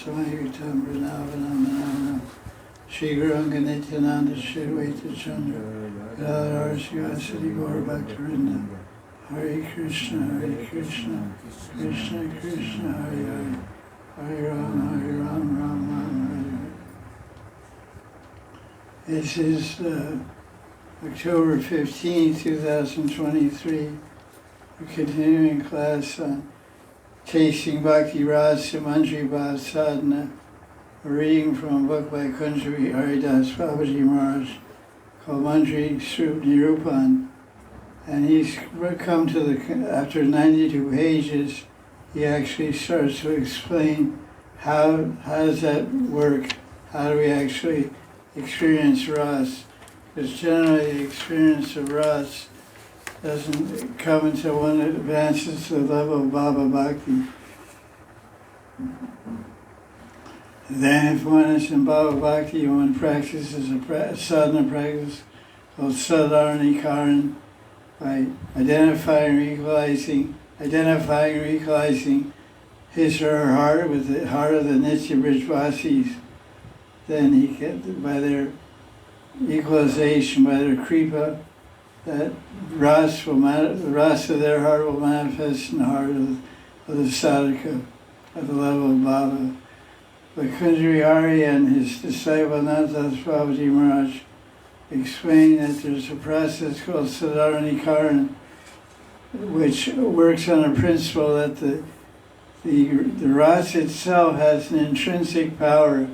Samayutam Vrinavanam Shri Guranga Nityananda Shri Vaita Chandra Radhar Srivasadi Gaur Bhaktarinda Hare Krishna Krishna Krishna Hare Hare Hare Ram Ram Ram Hare Hare. This is October 15, 2023. We're continuing class on Tasting Bhakti Rasa, Manjari Bhava Sadhana, a reading from a book by Kunjari Haridas Babaji Maharaj called Manjari Nirupan. And he's come to after 92 pages, he actually starts to explain how does that work? How do we actually experience Ras? Because generally the experience of Ras doesn't come until one advances to the level of Baba Bhakti. Then if one is in Baba Bhakti, one practices a sadhana practice called Sadharani Karan by identifying and equalizing his or her heart with the heart of the Nitya Brijvasis. Then he can, by their equalization, by their kripa, that the rasa of their heart will manifest in the heart of the sadhaka at the level of Baba. But Kunjari Hari and his disciple Anantas Babaji Maharaj explain that there's a process called Sadharani Karan, which works on a principle that the rasa itself has an intrinsic power.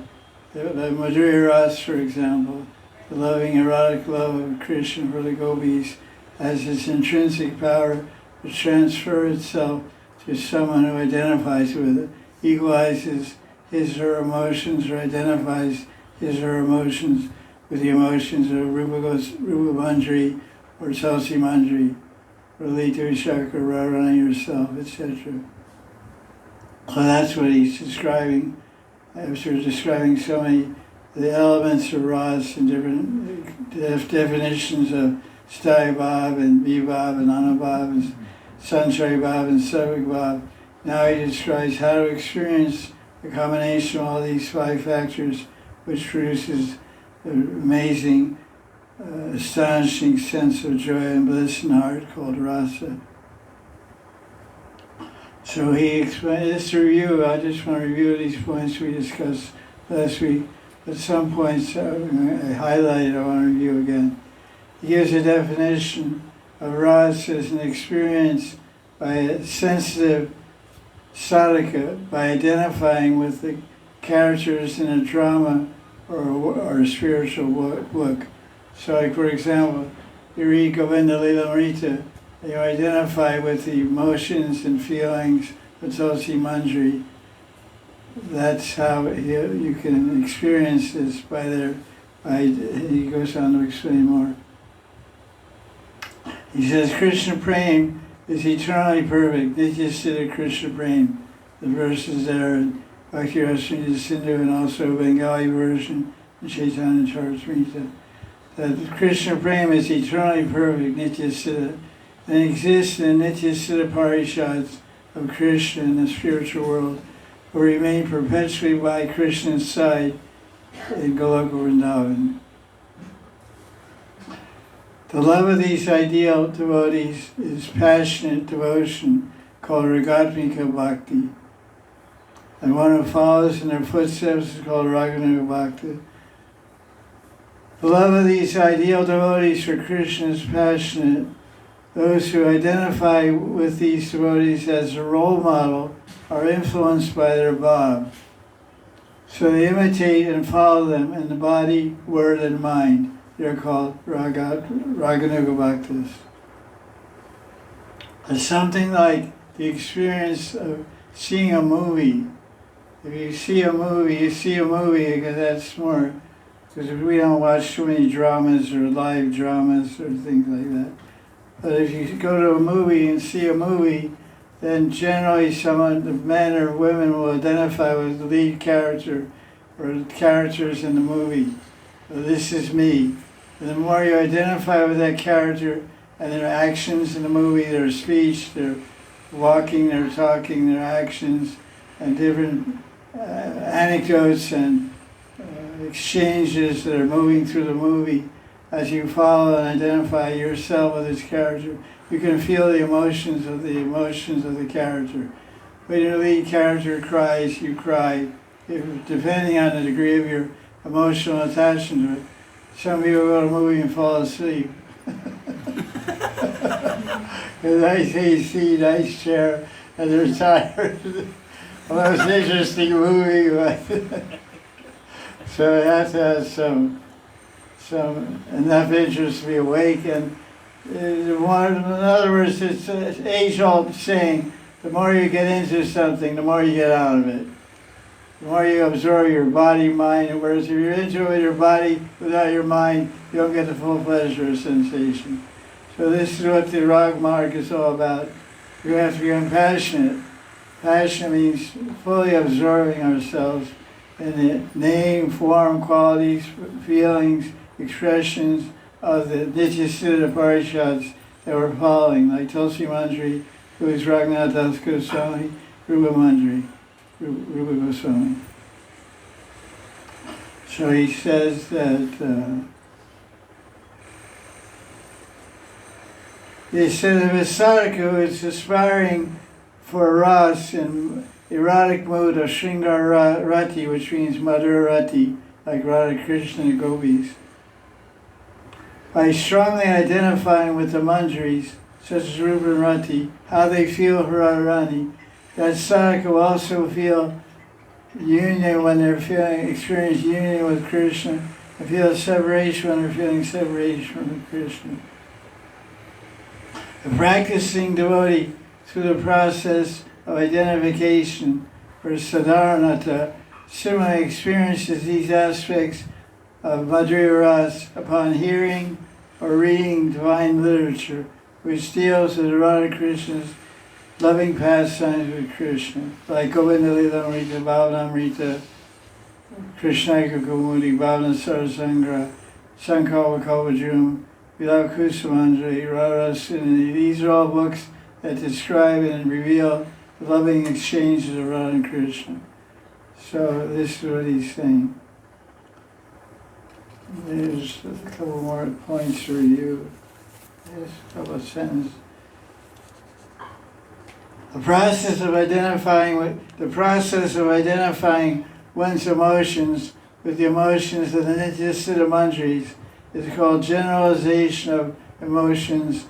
The Madhurya Rasa, for example, the loving erotic love of Krishna for the gopis, has this intrinsic power to transfer itself to someone who identifies with it, equalizes his or her emotions, or identifies his or her emotions with the emotions of Rupa Manjari or Tulasi Manjari, or Lita Shakra, Radharani herself, etc. So that's what he's describing. After describing so many the elements of Ras and different definitions of Sthaya Bhav and Vibhav and Anubhav and Sanchari Bhav and Savik Bhav. Now he describes how to experience the combination of all these five factors, which produces an amazing, astonishing sense of joy and bliss in the heart called Rasa. So he explained this review. I just want to review these points we discussed last week. But some points I highlighted, I want to review again. He gives a definition of Ras as an experience by a sensitive sadhaka, by identifying with the characters in a drama or a spiritual book. So like, for example, you read Govinda Lila Amrita, you identify with the emotions and feelings of Tulasi Manjari. That's how you can experience this he goes on to explain more. He says, Krishna Prem is eternally perfect. Nitya Siddha Krishna Prem. The verse is there in Bhakti Rasa Sindhu and also Bengali version in Chaitanya Charitamrita. That Krishna Prem is eternally perfect, Nitya Siddha, and exists in Nitya Siddha Parishads of Krishna in the spiritual world, who remain perpetually by Krishna's side in Goloka Vrindavan. The love of these ideal devotees is passionate devotion called Ragatmika Bhakti. And one who follows in their footsteps is called Raganuga Bhakti. The love of these ideal devotees for Krishna is passionate. Those who identify with these devotees as a role model are influenced by their bhav. So they imitate and follow them in the body, word, and mind. They're called Raganuga Bhaktas. It's something like the experience of seeing a movie. If you see a movie because that's more, because we don't watch too many dramas or live dramas or things like that. But if you go to a movie and see a movie, then generally the men or women will identify with the lead character or the characters in the movie. So this is me. And the more you identify with that character and their actions in the movie, their speech, their walking, their talking, their actions, and different anecdotes and exchanges that are moving through the movie. As you follow and identify yourself with its character, you can feel the emotions of the character. When your lead character cries, you cry, depending on the degree of your emotional attachment to it. Some people go to a movie and fall asleep. Nice AC, nice chair, and they're tired. Well, it's an interesting movie, but so it has to have some enough interest to be awake. And in other words, it's an age-old saying: the more you get into something, the more you get out of it. The more you absorb your body, mind, whereas if you're into it with your body without your mind, you don't get the full pleasure of sensation. So this is what the Rag Marg is all about. You have to become passionate. Passion means fully absorbing ourselves in the name, form, qualities, feelings, expressions of the Nityasiddha Parishads that we're following, like Tulasi Manjari, who is Raghunath Das Goswami, Rupa Manjari, Rupa Goswami. So he says that they said of a sadhaka who is aspiring for ras in erotic mood of Shringar Rati, which means Madhura Rati, like Radha Krishna and Gopis. By strongly identifying with the Manjaris, such as Rupa and Rati, how they feel for Radharani, that sadhaka will also feel union when they're experience union with Krishna, and feel separation when they're feeling separation from Krishna. The practicing devotee, through the process of identification or sadharanata, similarly experiences these aspects of Madhurya Ras upon hearing or reading divine literature, which deals with Radha Krishna's loving pastimes with Krishna, like Govinda Lilamrita, Bhavanamrita, Krishnaka Kumudi, Bhavana Sarasangra, Sankalpa Kalpajum, Tulasi Manjari, Radha Sinani. These are all books that describe and reveal the loving exchanges of Radha and Krishna. So this is what he's saying. There's a couple more points to review. There's a couple of sentences. The process of identifying one's emotions with the emotions of the Nityasiddha Manjaris is called generalization of emotions,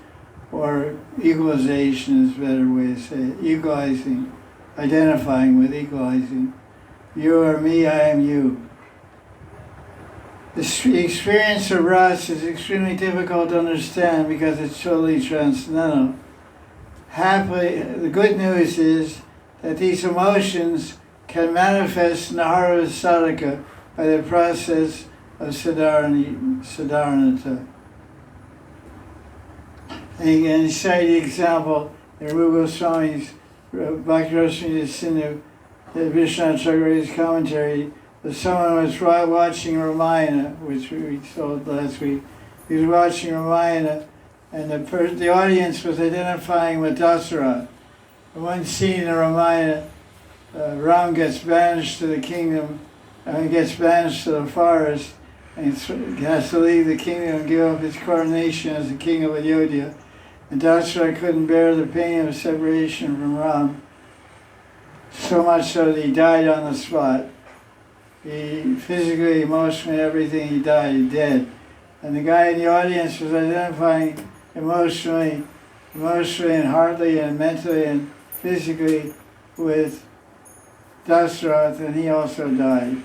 or equalization is a better way to say it. Equalizing, identifying with equalizing. You are me, I am you. The experience of Ras is extremely difficult to understand because it's totally transcendental. Happily, the good news is that these emotions can manifest in the heart of the sadhaka by the process of sadharanata. And he cited the example in Rupa Goswami's Bhakti Rasa Sindhu, the Vishwanath Chakravarti's commentary, that someone was watching Ramayana, which we told last week. He was watching Ramayana, and the audience was identifying with Dasarath. In one scene in Ramayana, Ram gets banished to the kingdom, and gets banished to the forest, and he has to leave the kingdom and give up his coronation as the king of Ayodhya. And Dasarath couldn't bear the pain of separation from Ram, so much so that he died on the spot. He physically, emotionally, everything, he died, dead. And the guy in the audience was identifying emotionally and heartily and mentally and physically with Dasarath, and he also died.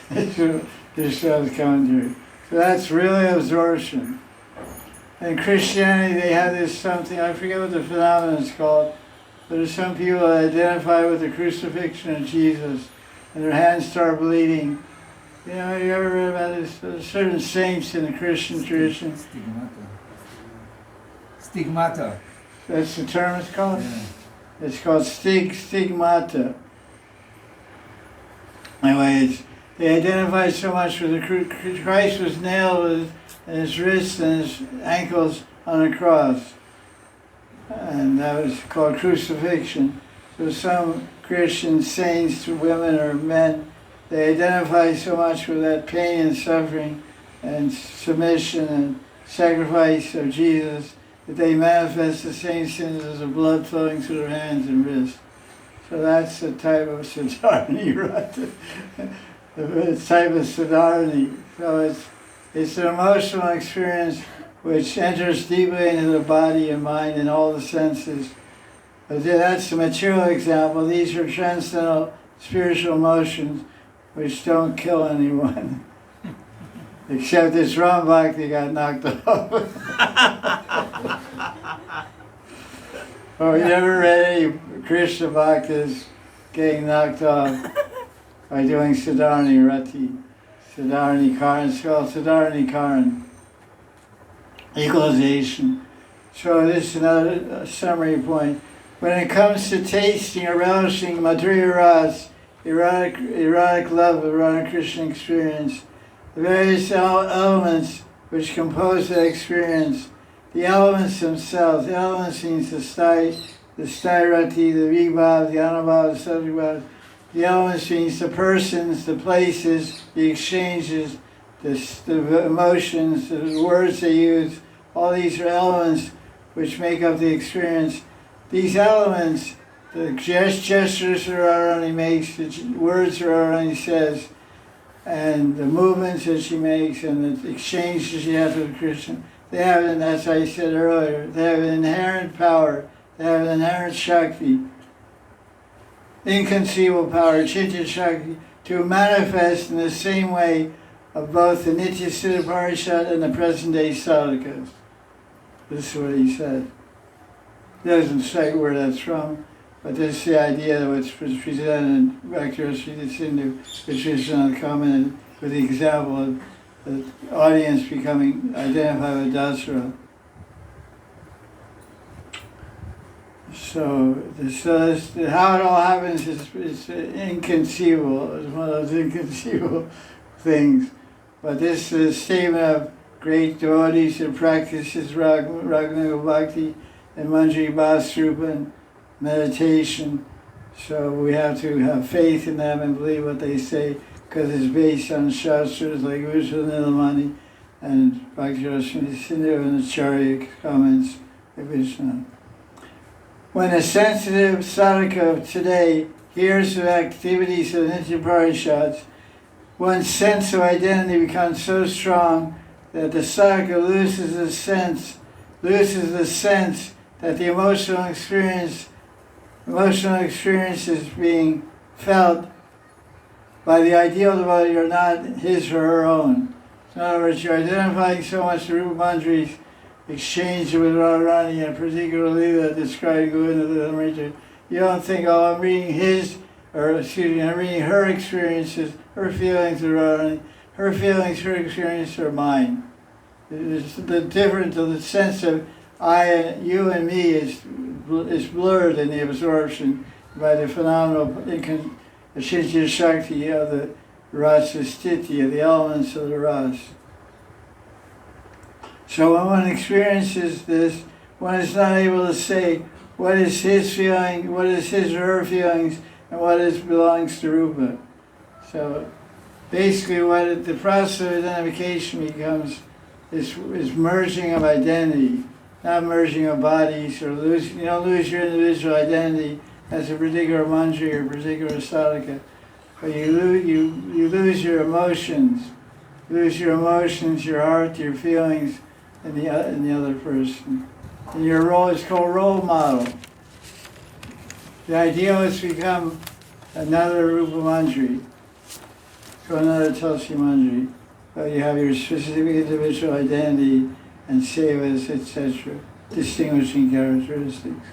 This was commentary. So that's really absorption. In Christianity, they have this something, I forget what the phenomenon is called, but there's some people that identify with the crucifixion of Jesus, and their hands start bleeding. You know, you ever read about this? There's certain saints in the Christian tradition. Stigmata. That's the term it's called? Yeah. It's called stigmata. Anyway, they identified so much with the Christ was nailed with his wrists and his ankles on a cross. And that was called crucifixion. So some Christian saints, women or men, they identify so much with that pain and suffering and submission and sacrifice of Jesus that they manifest the same sins as the blood flowing through their hands and wrists. So that's the type of Sadharani, right? The type of Sadharani. So it's an emotional experience which enters deeply into the body and mind and all the senses. But that's the material example. These are transcendental spiritual emotions which don't kill anyone. Except this Ram Bhakti got knocked off. Oh, you never read any Krishna Bhaktas getting knocked off by doing Sadharani Rati. Sadharani Karan, it's called Sadharani Karan. Equalization. So this is another summary point. When it comes to tasting or relishing Madhurya Rasa, erotic love, erotic Krishna experience, the various elements which compose that experience, the elements themselves, the elements means the sthairati, the vibhav, the anubhav, the subject. The elements means the persons, the places, the exchanges, the emotions, the words they use. All these are elements which make up the experience. These elements, the gestures that Radharani makes, the words that Radharani says, and the movements that she makes, and the exchanges she has with Krishna, they have, as I said earlier, they have an inherent power, they have an inherent Shakti, inconceivable power, Chitya Shakti, to manifest in the same way of both the Nitya Siddha Parishad and the present day sadhakas. This is what he said. He doesn't say where that's from, but this is the idea that was presented in Bhakti Rasa Sindhu, which is commented with the example of the audience becoming identified with Dasara. So how it all happens is inconceivable. It's one of those inconceivable things. But this is a statement of great devotees that practices Raghunaga Bhakti and Manjari Bhava Sadhana and meditation. So we have to have faith in them and believe what they say, because it's based on Shastras like Vishnu Nilamani and Bhakti Rasa Sindhu and the Charya comments of Vishnu. When a sensitive sadhaka of today hears of activities of Nitya Parishads, one's sense of identity becomes so strong that the sadhaka loses the sense that the emotional experience is being felt by the ideal devotee are not his or her own. In other words, you're identifying so much with Rupa Manjari's exchange with Radharani, and particularly that described Govinda Limrita. You don't think, oh, I'm reading I'm reading her experiences, her feelings of Radharani. Her feelings, her experiences are mine. It's the difference of the sense of I and you and me is blurred in the absorption by the phenomenal Chitya Shakti of the Rasa Sthiti, of the elements of the Rasa. So when one experiences this, one is not able to say what is his feeling, what is his or her feelings, and what belongs to Rupa. So basically what the process of identification becomes is merging of identity, not merging of bodies, or you don't lose your individual identity as a particular manjari or particular sadhaka, but you lose your emotions, your heart, your feelings, in the other person. And your role is called role model. The ideal is to become another Rupa Manjari, so another Tulasi Manjari. But you have your specific individual identity and sevas, etc., distinguishing characteristics.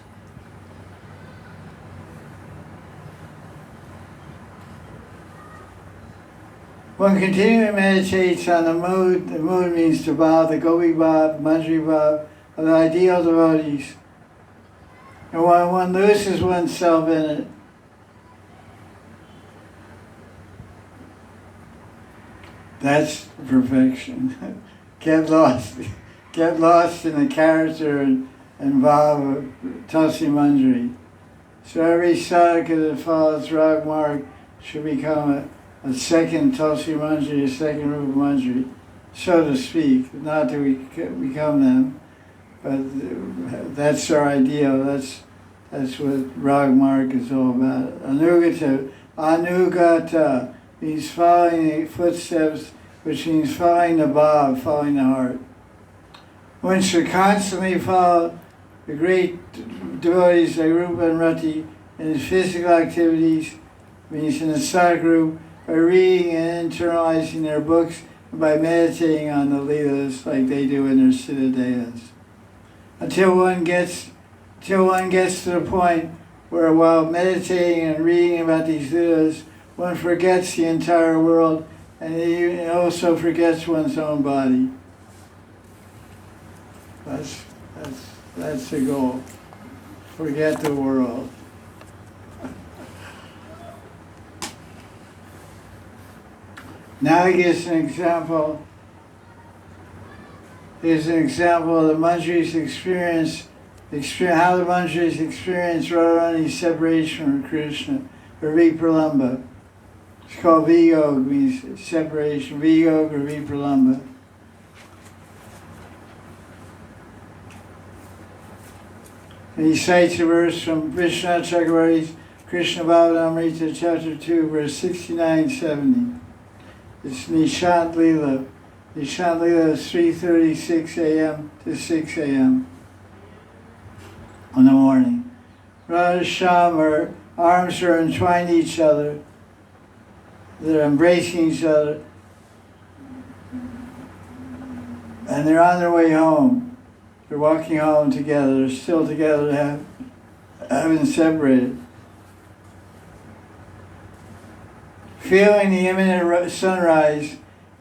One continually meditates on the mood means the bhav, the gopi bhav, Manjari bhav, of the ideal devotees. And when one loses oneself in it, that's perfection. Get lost in the character and bhav of Tulasi Manjari. So every sadhaka that follows Rag Marg should become a second Tulasi Manjari, a second Rupa Manjari, so to speak. Not that we become them, but that's our ideal. That's what Rag Marg is all about. Anugata means following the footsteps, which means following the bhav, following the heart. One should constantly follow the great devotees like Rupa and Rati in his physical activities, means in the sadhguru, by reading and internalizing their books, and by meditating on the leelas like they do in their siddha-deyas. Until one gets to the point where while meditating and reading about these leelas, one forgets the entire world and he also forgets one's own body. That's the goal. Forget the world. Now he gives an example. Here's an example of the Manjari's experience, how the Manjaris experience Radharani's separation from Krishna, or Vipralamba. It's called Viyog, means separation, Viyog or Vipralamba. And he cites a verse from Vishwanath Chakravarti's Krishna Bhavamrita, chapter 2, verse 69-70. It's Nishant Leela. Nishant Leela is 3:36 a.m. to 6 a.m. in the morning. Radha Sham, our arms are entwined each other. They're embracing each other. And they're on their way home. They're walking home together. They're still together, haven't separated. Feeling the imminent sunrise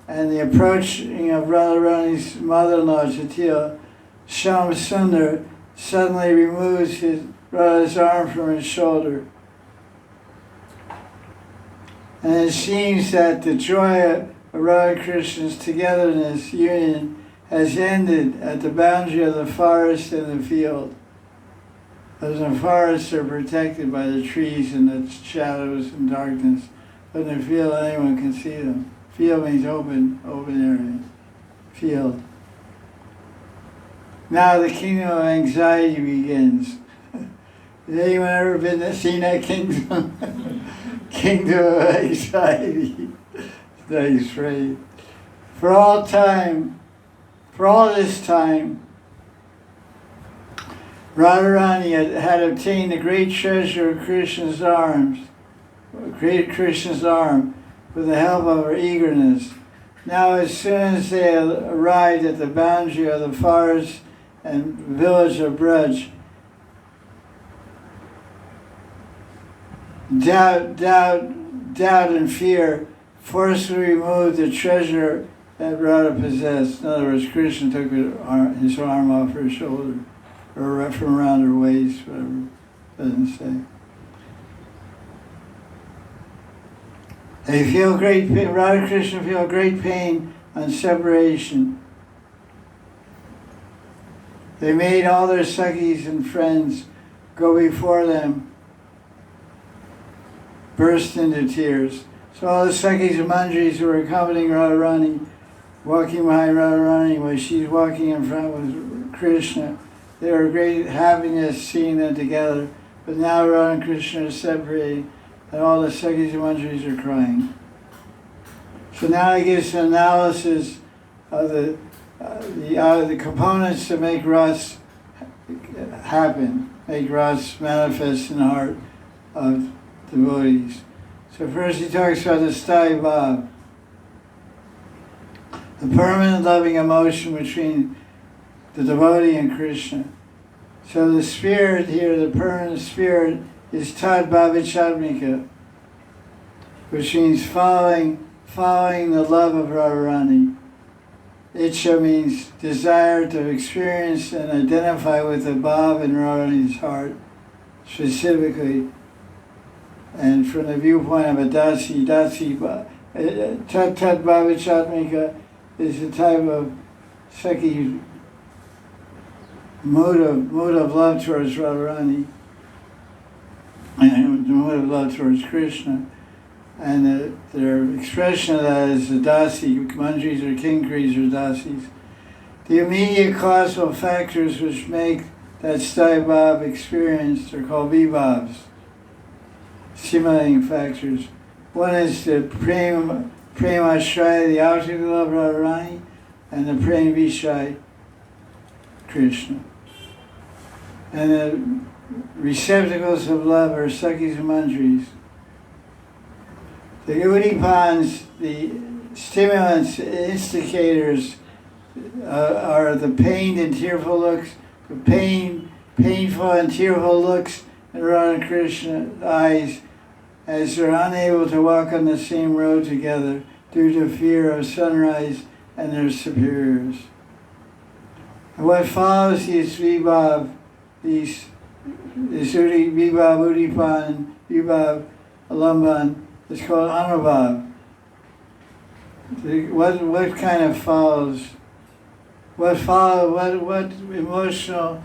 and the approaching of Radharani's mother-in-law, Jatila, Shyam Sundar suddenly removes Radha's arm from his shoulder. And it seems that the joy of Radha Krishna's togetherness, union, has ended at the boundary of the forest and the field. As the forests are protected by the trees and the shadows and darkness, but in the field anyone can see them. Field means open area. Field. Now the kingdom of anxiety begins. Has anyone ever seen that kingdom? Kingdom of anxiety. Nice phrase. For all this time, Radharani had obtained the great treasure of Krishna's arm with the help of her eagerness. Now as soon as they arrived at the boundary of the forest and village of Braj, doubt and fear forcibly removed the treasure that Radha possessed. In other words, Krishna took his arm off her shoulder, or from around her waist, whatever, doesn't say. They feel great pain, Radha Krishna feel great pain on separation. They made all their Sakhis and friends go before them, burst into tears. So all the Sakhis and Manjaris who were accompanying Radharani, walking behind Radharani while she's walking in front with Krishna, they were great happiness seeing them together. But now Radha and Krishna are separated, and all the Sakhis and Manjaris are crying. So now he gives an analysis of the components to make Ras happen, make Ras manifest in the heart of devotees. So first he talks about the Sthai Bhav, the permanent loving emotion between the devotee and Krishna. So the spirit here, the permanent spirit, is Tad Bhavichatmika, which means following the love of Radharani. Icha means desire to experience and identify with the Bhav in Radharani's heart, specifically. And from the viewpoint of a Dasi, Tat Bhavichatmika is a type of Sakhi mood of love towards Radharani. and the mood of love towards Krishna. And their expression of that is the dasi, manjaris or kinkaris or dasis. The immediate causal factors which make that sthai bhav experienced are called vibhavs, stimulating factors. One is the prema ashraya, the object of love, Radharani, and the prema vishaya, Krishna. And the receptacles of love are sakhis and manjaris. The udipans, the stimulants, instigators, are the pained and tearful looks, the painful and tearful looks in Radha Krishna's eyes as they're unable to walk on the same road together due to fear of sunrise and their superiors. And what follows these vibhav, this vibhav udipan, vibhav alamban, is called anubhav. What kind of follows? What emotional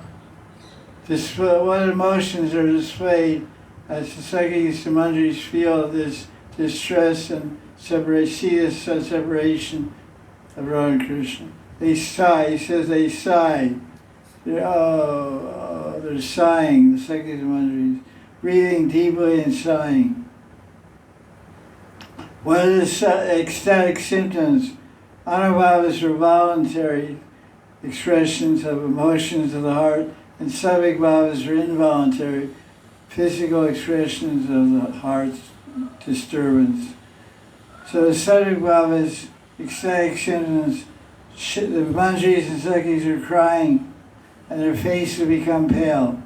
display, what emotions are displayed as the sakhis and manjaris feel this distress and separation, see this separation of Radha Krishna. They sigh, he says they sigh. They're sighing, the sakhis and manjaris, breathing deeply and sighing. What are the ecstatic symptoms? Anubhavas are voluntary expressions of emotions of the heart, and satvik bhavas are involuntary physical expressions of the heart's disturbance. So the satvik bhavas, ecstatic symptoms, the manjaris and sakhis are crying, and their faces become pale.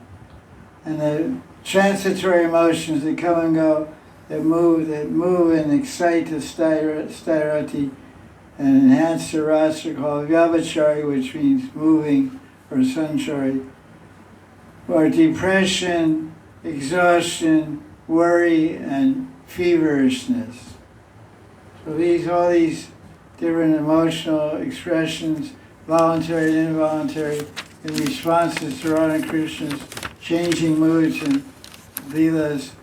And the transitory emotions that come and go, that move and excite the sthai and enhance the rasa are called vyabhachari, which means moving, or sanchari, or depression, exhaustion, worry, and feverishness. So all these different emotional expressions, voluntary and involuntary, in responses to Radha Krishna's changing moods and leelas,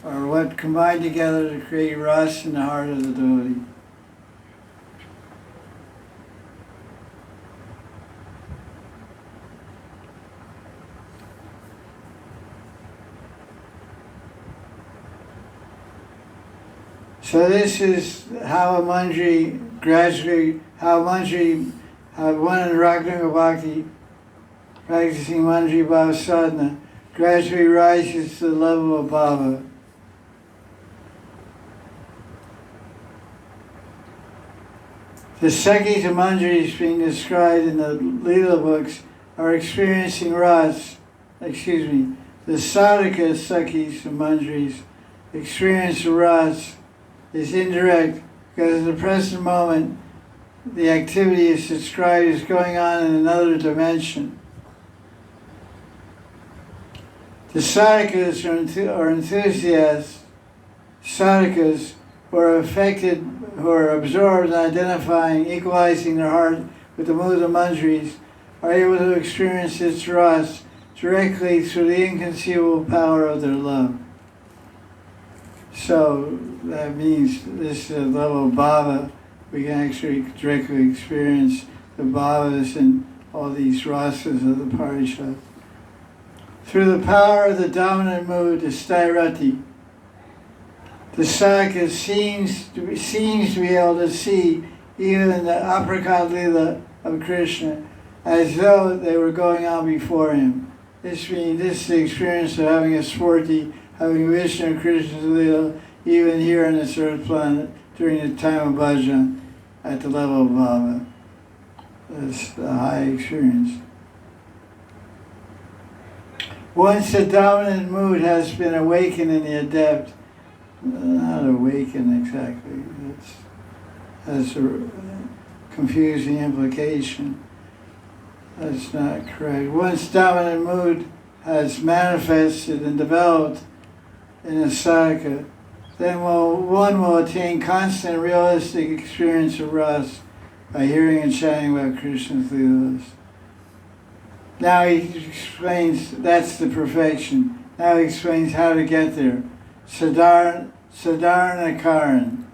are what combine together to create rasa in the heart of the devotee. So this is how a manjari gradually, how one in Raghunaga Bhakti, practicing Manjari Bhava Sadhana, gradually rises to the level of bhava. The sakhis and manjaris being described in the Leela books are experiencing the sadhaka sakhis and manjaris experience ras is indirect because in the present moment the activity is described as going on in another dimension. The sadhakas are enthusiasts, sadhakas who are affected, who are absorbed in identifying, equalizing their heart with the mood of manjaris, are able to experience its ras directly through the inconceivable power of their love. So that means this level of bhava, we can actually directly experience the bhavas and all these rasas of the parishad. Through the power of the dominant mood, the sthai, the sadhaka seems to be able to see even the apricot lila of Krishna as though they were going on before him. This is the experience of having a sporti, having Vishnu Krishna's lila, even here on this earth planet during the time of bhajan at the level of bhava. That's the high experience. Once the dominant mood has been awakened in the adept, not awakened exactly, that's a confusing implication. That's not correct. Once dominant mood has manifested and developed in a sadhaka, then one will attain constant realistic experience of rasa by hearing and chanting about Krishna's leelas. Now he explains that's the perfection. Now he explains how to get there. Sadharana Karan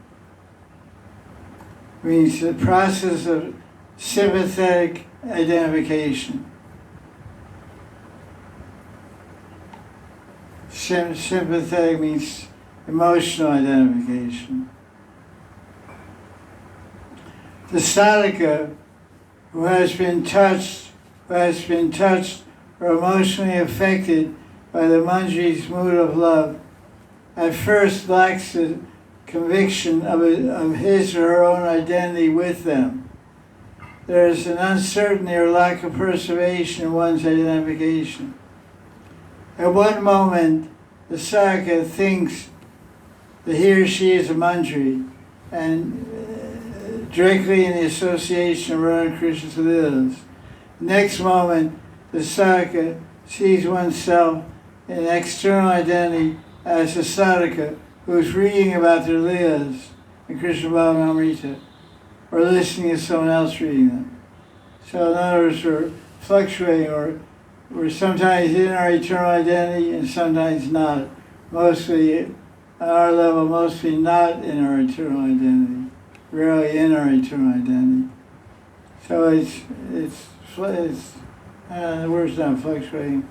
means the process of sympathetic identification. Sympathetic means emotional identification. The sadhaka who has been touched or emotionally affected by the Manjari's mood of love at first lacks the conviction of his or her own identity with them. There is an uncertainty or lack of preservation in one's identification. At one moment, the sadhaka thinks that he or she is a Manjari, and directly in the association of Radha Krishna's Leelas. Next moment, the sadhaka sees oneself in an external identity as a sadhaka who is reading about their Leelas in Krishna Bhavagamrita, or listening to someone else reading them. So in other words, we're fluctuating, or we're sometimes in our eternal identity and sometimes not. Mostly, at our level, mostly not in our eternal identity. Rarely in our eternal identity. So the word's not fluctuating.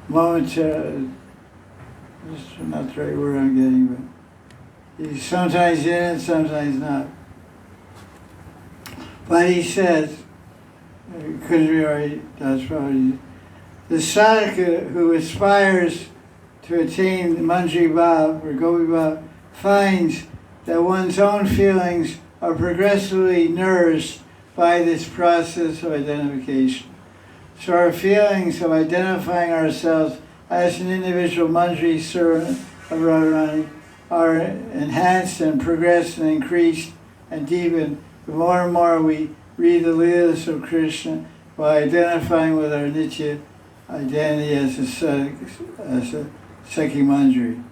Momentary, that's not the right word I'm getting, but he's sometimes in it, sometimes not. But he says, it couldn't be right, that's probably, the sadhaka who aspires to attain Manjari Bhava or Gopi Bhava finds that one's own feelings are progressively nourished by this process of identification. So our feelings of identifying ourselves as an individual Manjari servant of Radharani are enhanced and progressed and increased and deepened the more and more we read the Leelas of Krishna by identifying with our Nitya identity as a Sakhi Manjari.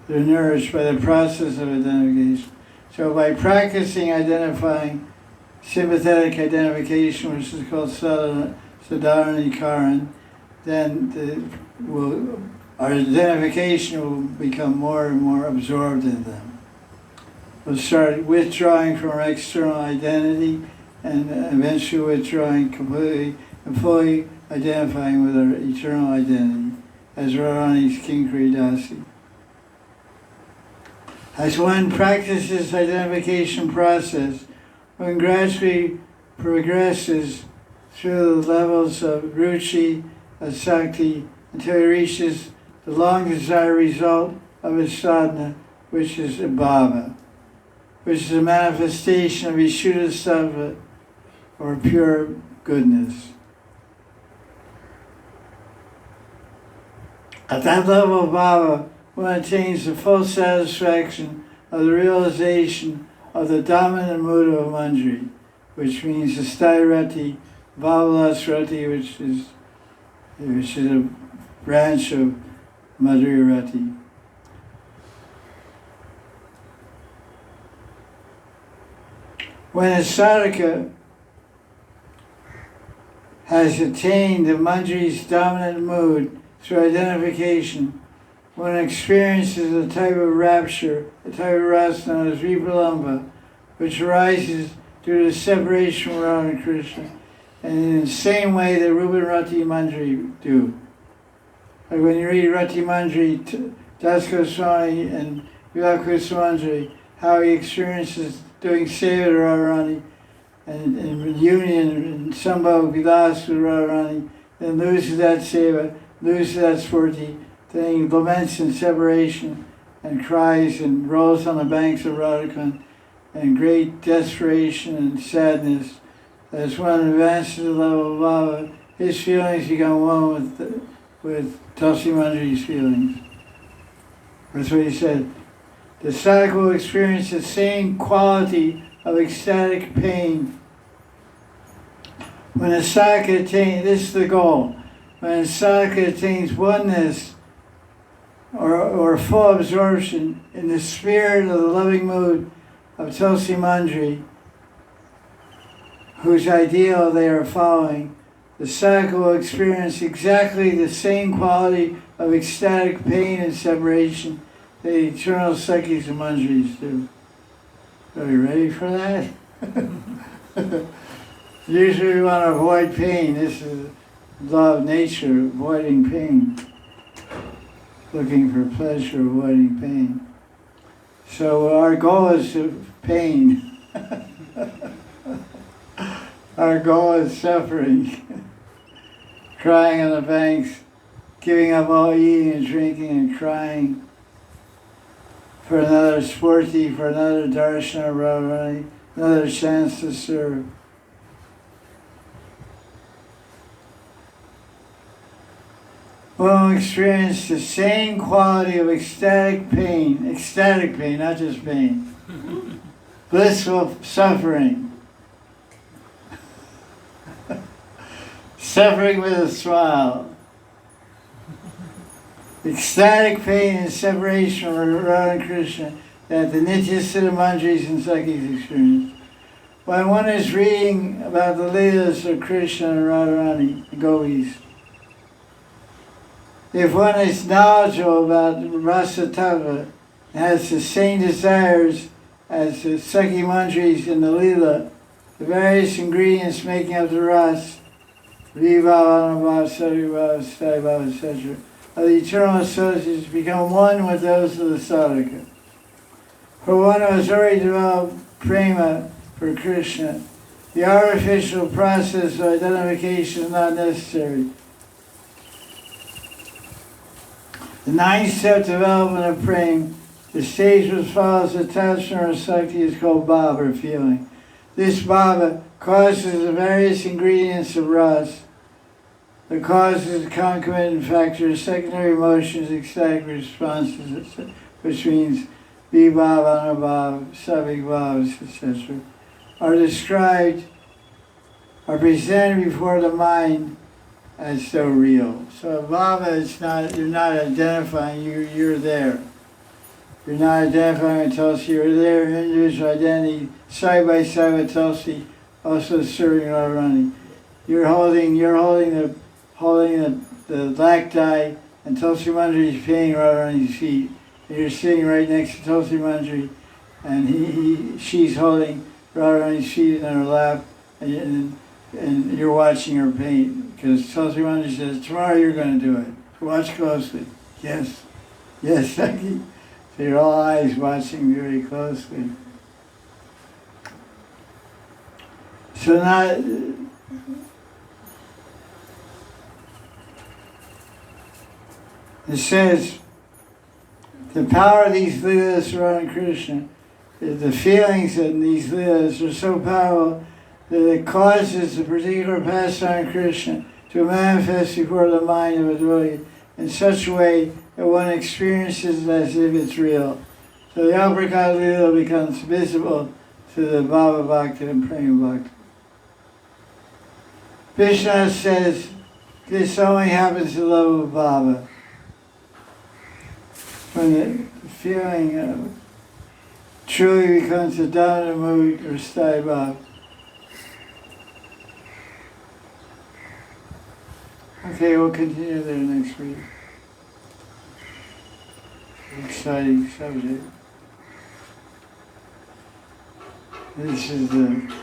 They're nourished by the process of identification. So by practicing identifying, sympathetic identification, which is called Sadharana Karan, then our identification will become more and more absorbed in them. We'll start withdrawing from our external identity and eventually withdrawing completely and fully identifying with our eternal identity as Radharani's Kinkari Dasi. As one practices identification process, one gradually progresses through the levels of Ruchi, Asakti, until he reaches the long desired result of his sadhana, which is Bhava, which is a manifestation of Vishuddha Sattva, or pure goodness. At that level of Bhava, one attains the full satisfaction of the realization of the dominant mood of a Manjari, which means the Sthairati, Bhavalasrati, which is a branch of Madhurya. When a sadhaka has attained the Manjari's dominant mood through identification, one experiences a type of rapture, a type of rasa known as vipralamba, which arises due to separation from Radha and Krishna, and in the same way that Rupa and Rati Manjari do. Like when you read Rati Manjari, Das Goswami and Vilakha Manjari, how he experiences doing seva to Radharani and in union and sambhav vilas with Radharani, then loses that seva, loses that spurti, then he laments in separation and cries and rolls on the banks of Radhakund in great desperation and sadness. As one advances to the level of Bhava, his feelings become one with Tulasi Manjari's feelings. That's what he said. The sadhaka will experience the same quality of ecstatic pain. When a sadhaka attains, this is the goal, when a sadhaka attains oneness or full absorption in the spirit of the loving mood of Tulasi Manjari, whose ideal they are following, the sadhaka will experience exactly the same quality of ecstatic pain and separation that eternal Sakhis and Manjaris do. Are you ready for that? Usually we want to avoid pain. This is the law of nature, avoiding pain. Looking for pleasure, avoiding pain. So our goal is to pain. Our goal is suffering. Crying on the banks, giving up all eating and drinking and crying for another sporti, for another darshana Radharani, another chance to serve. We'll experience the same quality of ecstatic pain, not just pain, blissful suffering, suffering with a smile, ecstatic pain and separation from Radha and Krishna that the Nityasiddha Manjaris and Sakhis experience. When one is reading about the Leelas of Krishna and Radharani, the Gopis, if one is knowledgeable about Rasa Tattva and has the same desires as the Sakhi Manjaris in the Leela, the various ingredients making up the Ras, Vibhava, Anubhava, Sadhibhava, Sthaibhava, etc., of the eternal associates become one with those of the sadhaka. For one who has already developed prema for Krishna, the artificial process of identification is not necessary. The ninth-step development of prema, the stage which follows attachment or sakti, is called bhava, or feeling. This bhava causes the various ingredients of ras, the causes, concomitant factors, secondary emotions, ecstatic responses, which means vibhava, anubhava, sabik bhavas, etc., are described, are presented before the mind as so real. So bhava is not, you're not identifying, you're there. You're not identifying with Tulsi, you're there, individual identity, side by side with Tulsi, also serving Radharani. You're holding the lacti, and Tulasi Manjari is paying Radharani's feet. And you're sitting right next to Tulasi Manjari, and she's holding Radharani's feet in her lap, and you're watching her paint. Because Tulasi Manjari says, tomorrow you're going to do it. Watch closely. Yes. Yes, Sakhi. So you're all eyes watching very closely. So now, it says, the power of these Leelas around Krishna, the feelings in these Leelas are so powerful that it causes the particular pastime of Krishna to manifest before the mind of a devotee in such a way that one experiences it as if it's real. So the apricot Leela becomes visible to the Bhava Bhakta and Prema Bhakta. Vishnu says this only happens to the level of Bhava. When the feeling truly becomes a dominant mood or sthai bhava. Okay, we'll continue there next week. Exciting subject. This is the